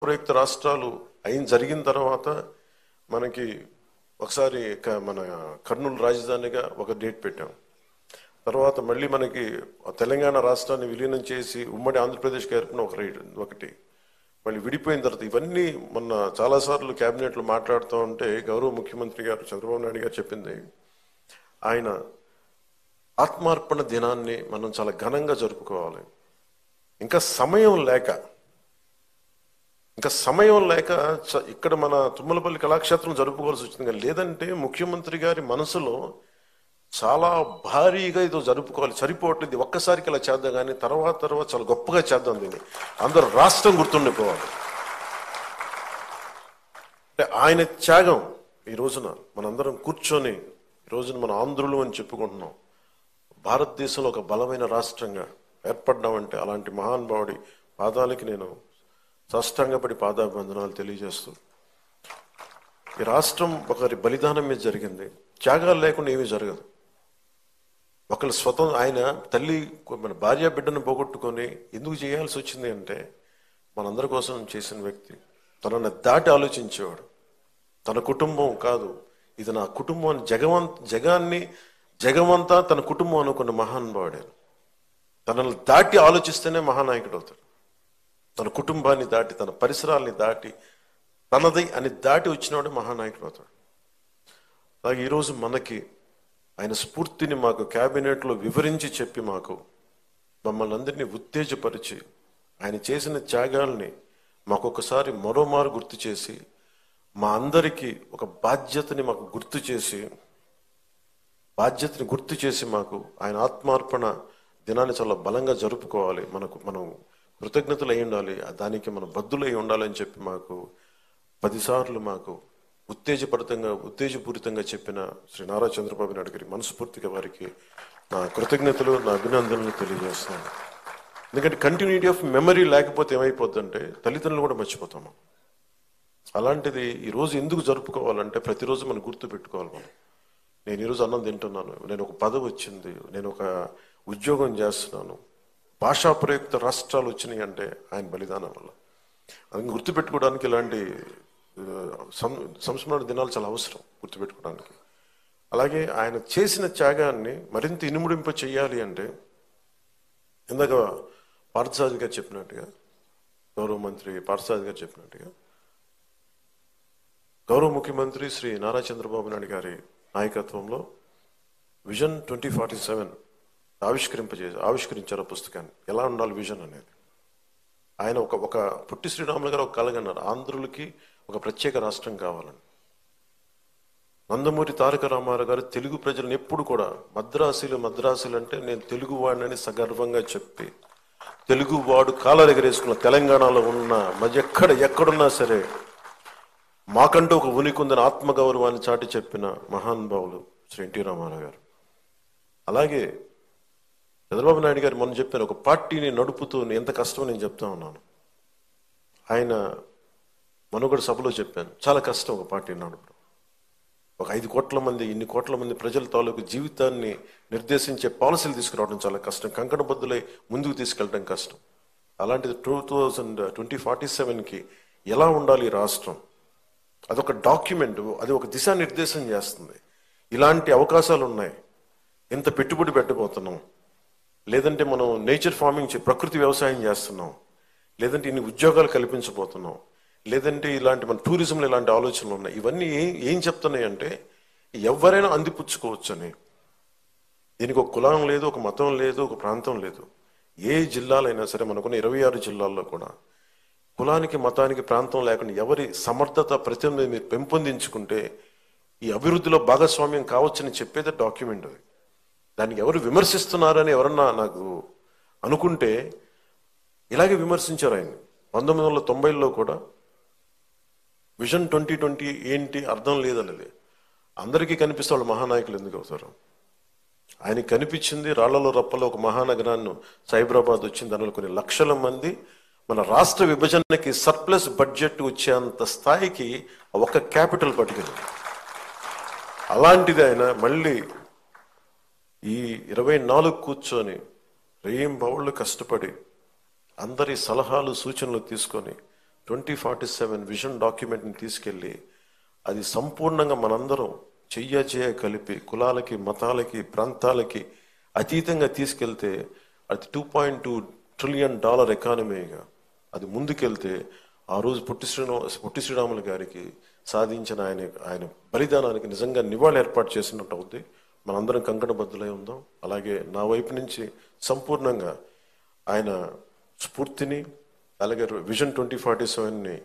ప్రయుక్త రాష్ట్రాలు జరిగిన తర్వాత మనకి ఒకసారి మన కర్నూలు రాజధానిగా ఒక డేట్ పెట్టాం. తర్వాత మళ్ళీ మనకి తెలంగాణ రాష్ట్రాన్ని విలీనం చేసి ఉమ్మడి ఆంధ్రప్రదేశ్కి ఏర్పడిన ఒకటి మళ్ళీ విడిపోయిన తర్వాత ఇవన్నీ మొన్న చాలాసార్లు క్యాబినెట్లో మాట్లాడుతూ ఉంటే గౌరవ ముఖ్యమంత్రి గారు చంద్రబాబు నాయుడు గారు చెప్పింది, ఆయన ఆత్మార్పణ దినాన్ని మనం చాలా ఘనంగా జరుపుకోవాలి. ఇంకా సమయం లేక ఇక్కడ మన తుమ్మలపల్లి కళాక్షేత్రం జరుపుకోవాల్సి వచ్చింది. లేదంటే ముఖ్యమంత్రి గారి మనసులో చాలా భారీగా ఇదో జరుపుకోవాలి, సరిపోవట్లేదు, ఒక్కసారికి ఇలా చేద్దాం, కానీ తర్వాత చాలా గొప్పగా చేద్దాం, దీన్ని అందరూ రాష్ట్రం గుర్తుండిపోవాలి. అంటే ఆయన త్యాగం ఈ రోజున మనందరం కూర్చొని ఈ రోజున మన ఆంధ్రులు అని చెప్పుకుంటున్నాం. భారతదేశంలో ఒక బలమైన రాష్ట్రంగా ఏర్పడ్డామంటే అలాంటి మహానుభావుడి పాదాలకి నేను సాష్టాంగపడి పాదాభివందనాలు తెలియజేస్తూ, ఈ రాష్ట్రం ఒకరి బలిదానం మీద జరిగింది. త్యాగాలు లేకుండా ఏమీ జరగదు. ఒకళ్ళు ఆయన తల్లి మన భార్య బిడ్డను పోగొట్టుకొని ఎందుకు చేయాల్సి వచ్చింది అంటే మనందరి కోసం చేసిన వ్యక్తి. తనని దాటి ఆలోచించేవాడు. తన కుటుంబం కాదు, ఇది నా కుటుంబం అని జగమంతా తన కుటుంబం అనుకున్న మహానుభావుడే. తనను దాటి ఆలోచిస్తేనే మహానాయకుడు అవుతాడు. తన కుటుంబాన్ని దాటి, తన పరిసరాల్ని దాటి, తనది అని దాటి వచ్చినవాడు మహానాయకుడు అవుతాడు. అలాగే ఈరోజు మనకి ఆయన స్ఫూర్తిని మాకు క్యాబినెట్లో వివరించి చెప్పి మమ్మల్ని అందరినీ ఉత్తేజపరిచి ఆయన చేసిన త్యాగాల్ని మాకొకసారి మరోమారు గుర్తు చేసి, మా అందరికీ ఒక బాధ్యతని గుర్తు చేసి మాకు ఆయన ఆత్మార్పణ దినాన్ని చాలా బలంగా జరుపుకోవాలి, మనం కృతజ్ఞతలు అయి ఉండాలి, దానికి మనం బద్దులై ఉండాలని చెప్పి 10 సార్లు ఉత్తేజపూరితంగా చెప్పిన శ్రీ నారా చంద్రబాబు నాయుడు గారికి మనస్ఫూర్తిగా వారికి నా కృతజ్ఞతలు, నా అభినందనలు తెలియజేస్తున్నాను. ఎందుకంటే కంటిన్యూటీ ఆఫ్ మెమరీ లేకపోతే ఏమైపోద్దంటే తల్లిదండ్రులు కూడా మర్చిపోతాము. అలాంటిది ఈరోజు ఎందుకు జరుపుకోవాలంటే ప్రతిరోజు మనం గుర్తు పెట్టుకోవాలి. నేను ఈరోజు అన్నం తింటున్నాను, నేను ఒక పదవి వచ్చింది, నేను ఒక ఉద్యోగం చేస్తున్నాను, భాషా ప్రయుక్త రాష్ట్రాలు వచ్చినాయి అంటే ఆయన బలిదానం వల్ల. అది గుర్తుపెట్టుకోవడానికి ఇలాంటి సంస్మరణ దినాలు చాలా అవసరం గుర్తుపెట్టుకోవడానికి. అలాగే ఆయన చేసిన త్యాగాన్ని మరింత ఇనుముడింప చెయ్యాలి అంటే ఇందాక పార్థసారథి గారు చెప్పినట్టుగా, గౌరవ మంత్రి పార్థసారథి గారు చెప్పినట్టుగా, గౌరవ ముఖ్యమంత్రి శ్రీ నారా చంద్రబాబు నాయుడు గారి నాయకత్వంలో విజన్ 2047 ఆవిష్కరించారు పుస్తకాన్ని. ఎలా ఉండాలి విజన్ అనేది. ఆయన ఒక పుట్టి శ్రీరాములు గారు ఒక కలగన్నారు, ఆంధ్రులకి ఒక ప్రత్యేక రాష్ట్రం కావాలని. నందమూరి తారక రామారావు గారు తెలుగు ప్రజలను ఎప్పుడు కూడా మద్రాసీలు అంటే నేను తెలుగువాడినని సగర్వంగా చెప్పి, తెలుగువాడు కాలర్ ఎగరేసుకున్న తెలంగాణలో ఉన్న ఎక్కడున్నా సరే మాకంటూ ఒక ఉనికి ఉందని ఆత్మగౌరవాన్ని చాటి చెప్పిన మహానుభావులు శ్రీ ఎన్టీ రామారావు గారు. అలాగే చంద్రబాబు నాయుడు గారు మొన్న చెప్పారు, ఒక పార్టీని నడుపుతూ ఎంత కష్టమో నేను చెప్తా ఉన్నాను. ఆయన మనుగడ సభలో చెప్పాను, చాలా కష్టం ఒక పార్టీని నడపడం. ఒక 5 కోట్ల మంది, ఇన్ని కోట్ల మంది ప్రజల తాలూకు జీవితాన్ని నిర్దేశించే పాలసీలు తీసుకురావడం చాలా కష్టం, కంకణబద్దులై ముందుకు తీసుకెళ్ళడం కష్టం. అలాంటిది 2047కి ఎలా ఉండాలి ఈ రాష్ట్రం, అదొక డాక్యుమెంట్, అది ఒక దిశానిర్దేశం చేస్తుంది. ఇలాంటి అవకాశాలు ఉన్నాయి, ఎంత పెట్టుబడి పెట్టబోతున్నాం, లేదంటే మనం నేచర్ ఫార్మింగ్ ప్రకృతి వ్యవసాయం చేస్తున్నాం, లేదంటే ఇన్ని ఉద్యోగాలు కల్పించబోతున్నాం, లేదంటే ఇలాంటి మన టూరిజంలో ఇలాంటి ఆలోచనలు ఉన్నాయి. ఇవన్నీ ఏం చెప్తున్నాయి అంటే ఎవరైనా అందిపుచ్చుకోవచ్చు అని. దీనికి ఒక కులం లేదు, ఒక మతం లేదు, ఒక ప్రాంతం లేదు. ఏ జిల్లాలైనా సరే, మనకున్న 26 జిల్లాల్లో కూడా కులానికి, మతానికి, ప్రాంతం లేకుండా ఎవరి సమర్థత ప్రతిభ మీరు పెంపొందించుకుంటే ఈ అభివృద్ధిలో భాగస్వామ్యం కావచ్చని చెప్పేదే డాక్యుమెంట్. అది దానికి ఎవరు విమర్శిస్తున్నారని ఎవరన్నా నాకు అనుకుంటే ఇలాగే విమర్శించారు ఆయన. 1990లో కూడా విజన్ 2020 ఏంటి అర్థం లేదనేది. అందరికీ కనిపిస్తే వాళ్ళు మహానాయకులు ఎందుకు అవుతారు? ఆయనకి కనిపించింది రాళ్లలో రప్పలో ఒక మహానగరాన్ని, సైబరాబాద్ వచ్చింది, దానిలో కొన్ని లక్షల మంది. మన రాష్ట్ర విభజనకి సర్ప్లస్ బడ్జెట్ వచ్చేంత స్థాయికి ఒక క్యాపిటల్ పట్టుకెళ్ళింది. అలాంటిది ఆయన మళ్ళీ ఈ 24 కూర్చొని రేయింబవళ్ళు కష్టపడి అందరి సలహాలు సూచనలు తీసుకొని 2047 విజన్ డాక్యుమెంట్ని తీసుకెళ్ళి అది సంపూర్ణంగా మనందరం చెయ్య కలిపి కులాలకి, మతాలకి, ప్రాంతాలకి అతీతంగా తీసుకెళ్తే అది $2.2 ట్రిలియన్ ఎకానమీగా అది ముందుకెళ్తే ఆ రోజు పొట్టి శ్రీరాములు గారికి సాధించిన ఆయన బలిదానానికి నిజంగా నివాళి ఏర్పాటు చేసినట్టు అవుద్ది. మనందరం కంకణబద్ధులై ఉందాం. అలాగే నా వైపు నుంచి సంపూర్ణంగా ఆయన స్ఫూర్తిని అలాగే విజన్ 2047ని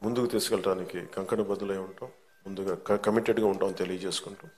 ముందుకు తీసుకెళ్ళడానికి కంకణబద్ధులై ఉంటాం. ముందుగా కమిటెడ్గా ఉంటాం తెలియజేసుకుంటాం.